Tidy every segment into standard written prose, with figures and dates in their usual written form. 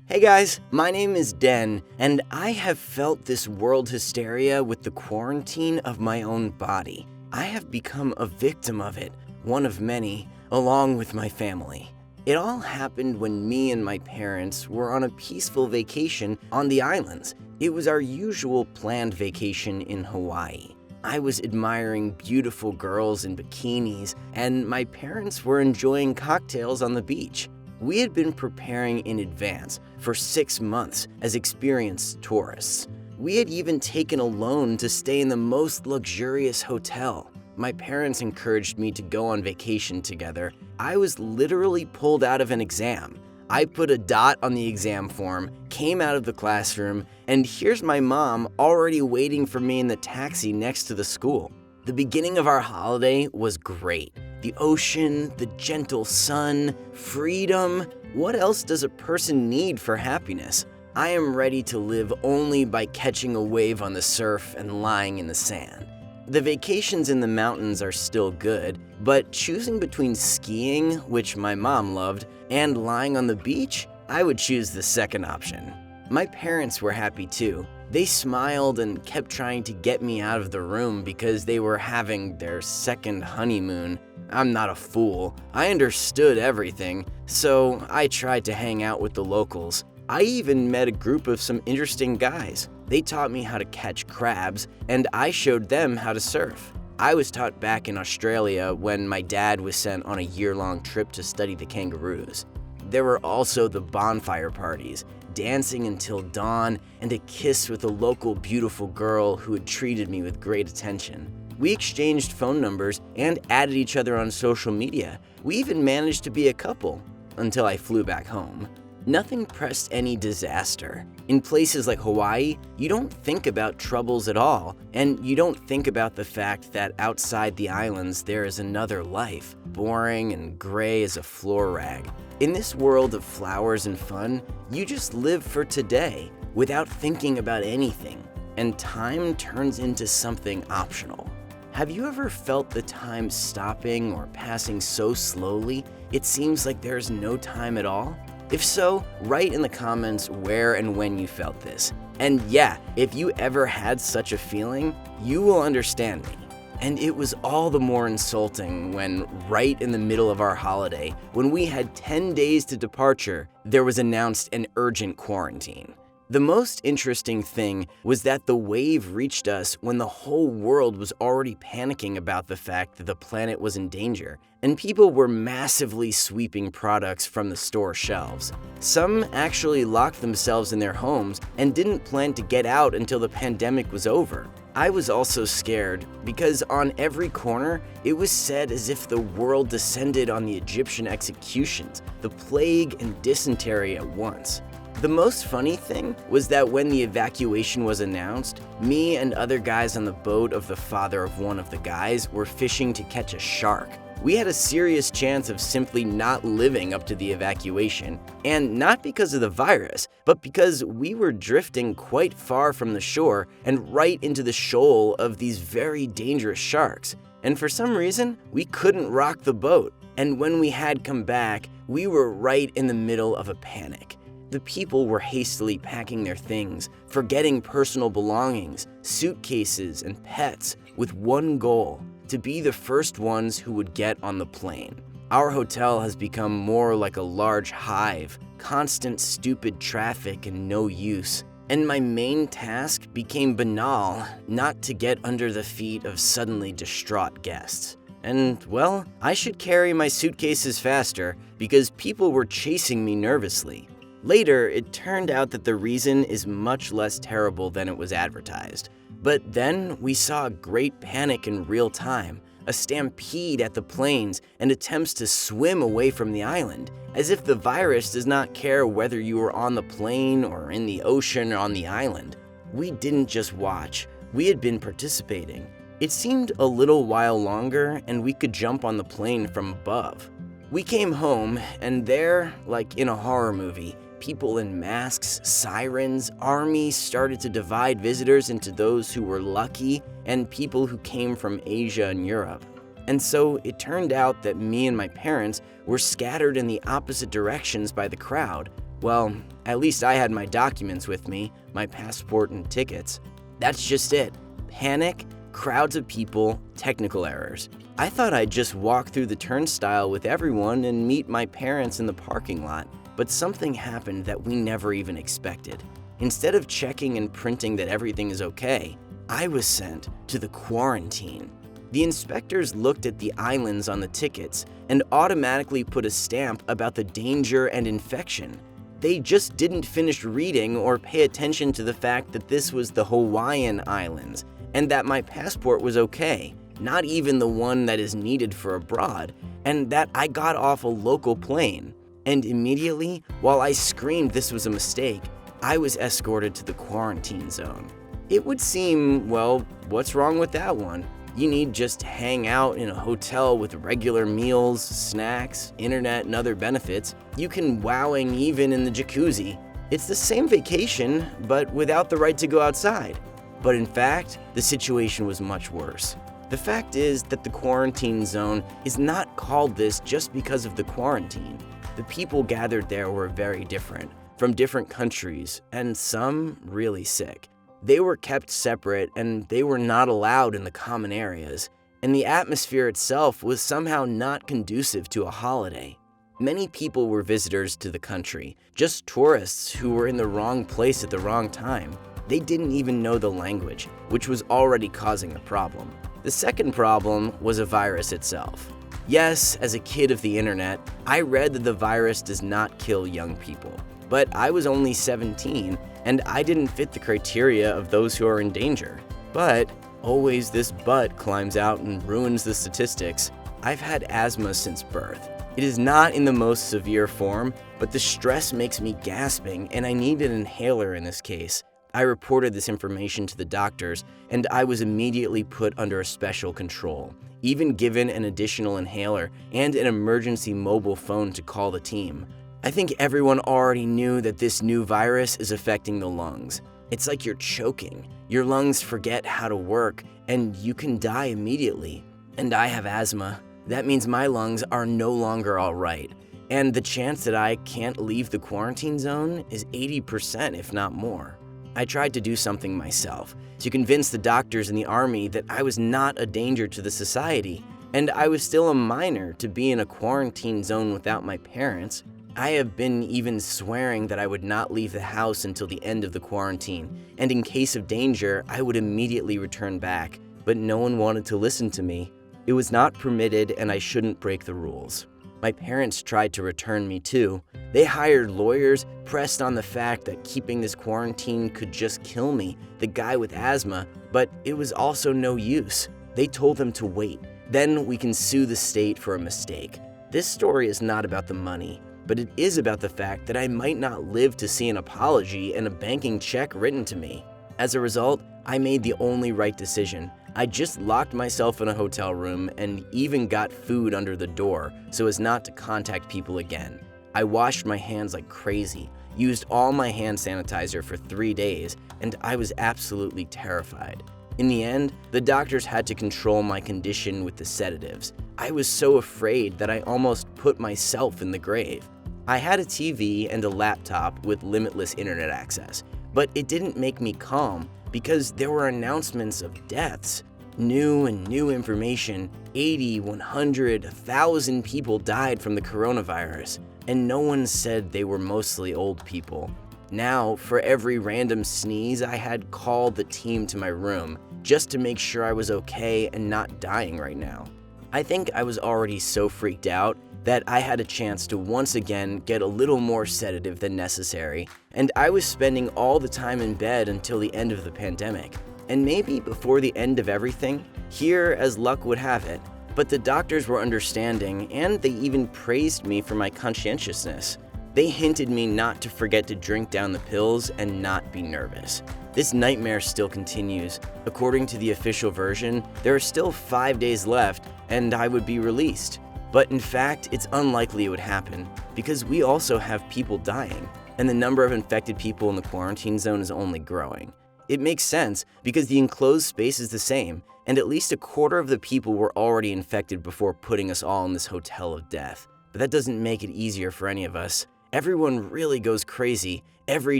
Hey guys, my name is Den, and I have felt this world hysteria with the quarantine of my own body. I have become a victim of it, one of many, along with my family. It all happened when me and my parents were on a peaceful vacation on the islands. It was our usual planned vacation in Hawaii. I was admiring beautiful girls in bikinis, and my parents were enjoying cocktails on the beach. We had been preparing in advance for 6 months as experienced tourists. We had even taken a loan to stay in the most luxurious hotel. My parents encouraged me to go on vacation together. I was literally pulled out of an exam. I put a dot on the exam form, came out of the classroom, and here's my mom already waiting for me in the taxi next to the school. The beginning of our holiday was great. The ocean, the gentle sun, freedom. What else does a person need for happiness? I am ready to live only by catching a wave on the surf and lying in the sand. The vacations in the mountains are still good, but choosing between skiing, which my mom loved, and lying on the beach, I would choose the second option. My parents were happy too. They smiled and kept trying to get me out of the room because they were having their second honeymoon. I'm not a fool. I understood everything, so I tried to hang out with the locals. I even met a group of some interesting guys. They taught me how to catch crabs, and I showed them how to surf. I was taught back in Australia when my dad was sent on a year-long trip to study the kangaroos. There were also the bonfire parties, dancing until dawn, and a kiss with a local beautiful girl who had treated me with great attention. We exchanged phone numbers and added each other on social media. We even managed to be a couple, until I flew back home. Nothing pressed any disaster. In places like Hawaii, you don't think about troubles at all, and you don't think about the fact that outside the islands there is another life, boring and gray as a floor rag. In this world of flowers and fun, you just live for today without thinking about anything, and time turns into something optional. Have you ever felt the time stopping or passing so slowly it seems like there's no time at all? If so, write in the comments where and when you felt this. And yeah, if you ever had such a feeling, you will understand me. And it was all the more insulting when, right in the middle of our holiday, when we had 10 days to departure, there was announced an urgent quarantine. The most interesting thing was that the wave reached us when the whole world was already panicking about the fact that the planet was in danger, and people were massively sweeping products from the store shelves. Some actually locked themselves in their homes and didn't plan to get out until the pandemic was over. I was also scared because on every corner, it was said as if the world descended on the Egyptian executions, the plague and dysentery at once. The most funny thing was that when the evacuation was announced, me and other guys on the boat of the father of one of the guys were fishing to catch a shark. We had a serious chance of simply not living up to the evacuation, and not because of the virus, but because we were drifting quite far from the shore and right into the shoal of these very dangerous sharks. And for some reason, we couldn't rock the boat, and when we had come back, we were right in the middle of a panic. The people were hastily packing their things, forgetting personal belongings, suitcases, and pets, with one goal: to be the first ones who would get on the plane. Our hotel has become more like a large hive, constant stupid traffic and no use. And my main task became banal, not to get under the feet of suddenly distraught guests. And, well, I should carry my suitcases faster because people were chasing me nervously. Later, it turned out that the reason is much less terrible than it was advertised. But then we saw a great panic in real time, a stampede at the planes, and attempts to swim away from the island, as if the virus does not care whether you are on the plane or in the ocean or on the island. We didn't just watch, we had been participating. It seemed a little while longer and we could jump on the plane from above. We came home, and there, like in a horror movie, people in masks, sirens, armies started to divide visitors into those who were lucky and people who came from Asia and Europe. And so it turned out that me and my parents were scattered in the opposite directions by the crowd. Well, at least I had my documents with me, my passport and tickets. That's just it. Panic, crowds of people, technical errors. I thought I'd just walk through the turnstile with everyone and meet my parents in the parking lot, but something happened that we never even expected. Instead of checking and printing that everything is okay, I was sent to the quarantine. The inspectors looked at the islands on the tickets and automatically put a stamp about the danger and infection. They just didn't finish reading or pay attention to the fact that this was the Hawaiian Islands and that my passport was okay, not even the one that is needed for abroad, and that I got off a local plane. And immediately, while I screamed this was a mistake, I was escorted to the quarantine zone. It would seem, well, what's wrong with that one? You need just hang out in a hotel with regular meals, snacks, internet, and other benefits. You can wowing even in the jacuzzi. It's the same vacation, but without the right to go outside. But in fact, the situation was much worse. The fact is that the quarantine zone is not called this just because of the quarantine. The people gathered there were very different, from different countries, and some really sick. They were kept separate and they were not allowed in the common areas, and the atmosphere itself was somehow not conducive to a holiday. Many people were visitors to the country, just tourists who were in the wrong place at the wrong time. They didn't even know the language, which was already causing the problem. The second problem was a virus itself. Yes, as a kid of the internet, I read that the virus does not kill young people. But I was only 17, and I didn't fit the criteria of those who are in danger. But always this but climbs out and ruins the statistics. I've had asthma since birth. It is not in the most severe form, but the stress makes me gasping, and I need an inhaler in this case. I reported this information to the doctors, and I was immediately put under a special control, even given an additional inhaler and an emergency mobile phone to call the team. I think everyone already knew that this new virus is affecting the lungs. It's like you're choking. Your lungs forget how to work, and you can die immediately. And I have asthma. That means my lungs are no longer all right. And the chance that I can't leave the quarantine zone is 80%, if not more. I tried to do something myself, to convince the doctors in the army that I was not a danger to the society, and I was still a minor to be in a quarantine zone without my parents. I have been even swearing that I would not leave the house until the end of the quarantine, and in case of danger, I would immediately return back, but no one wanted to listen to me. It was not permitted, and I shouldn't break the rules. My parents tried to return me too. They hired lawyers, pressed on the fact that keeping this quarantine could just kill me, the guy with asthma, but it was also no use. They told them to wait. Then we can sue the state for a mistake. This story is not about the money, but it is about the fact that I might not live to see an apology and a banking check written to me. As a result, I made the only right decision. I just locked myself in a hotel room and even got food under the door so as not to contact people again. I washed my hands like crazy, used all my hand sanitizer for 3 days, and I was absolutely terrified. In the end, the doctors had to control my condition with the sedatives. I was so afraid that I almost put myself in the grave. I had a TV and a laptop with limitless internet access, but it didn't make me calm because there were announcements of deaths. New information. 80, 100, 1,000 people died from the coronavirus, and no one said they were mostly old people. Now, for every random sneeze, I had called the team to my room just to make sure I was okay and not dying right now. I think I was already so freaked out that I had a chance to once again get a little more sedative than necessary, and I was spending all the time in bed until the end of the pandemic, and maybe before the end of everything, here as luck would have it. But the doctors were understanding, and they even praised me for my conscientiousness. They hinted me not to forget to drink down the pills and not be nervous. This nightmare still continues. According to the official version, there are still 5 days left, and I would be released. But in fact, it's unlikely it would happen, because we also have people dying, and the number of infected people in the quarantine zone is only growing. It makes sense, because the enclosed space is the same, and at least a quarter of the people were already infected before putting us all in this hotel of death. But that doesn't make it easier for any of us. Everyone really goes crazy every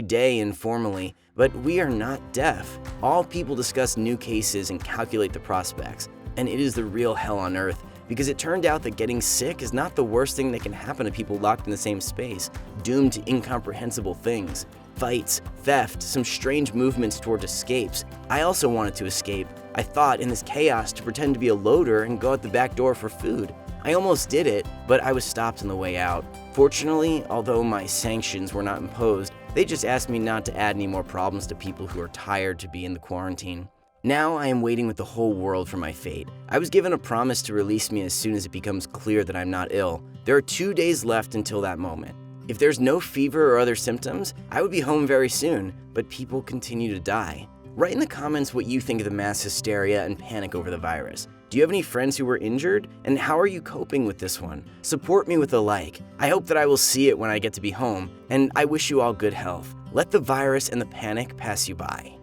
day informally, but we are not deaf. All people discuss new cases and calculate the prospects, and it is the real hell on earth because it turned out that getting sick is not the worst thing that can happen to people locked in the same space, doomed to incomprehensible things. Fights, theft, some strange movements toward escapes. I also wanted to escape. I thought in this chaos to pretend to be a loader and go out the back door for food. I almost did it, but I was stopped on the way out. Fortunately, although my sanctions were not imposed, they just asked me not to add any more problems to people who are tired to be in the quarantine. Now I am waiting with the whole world for my fate. I was given a promise to release me as soon as it becomes clear that I'm not ill. There are 2 days left until that moment. If there's no fever or other symptoms, I would be home very soon, but people continue to die. Write in the comments what you think of the mass hysteria and panic over the virus. Do you have any friends who were injured? And how are you coping with this one? Support me with a like. I hope that I will see it when I get to be home, and I wish you all good health. Let the virus and the panic pass you by.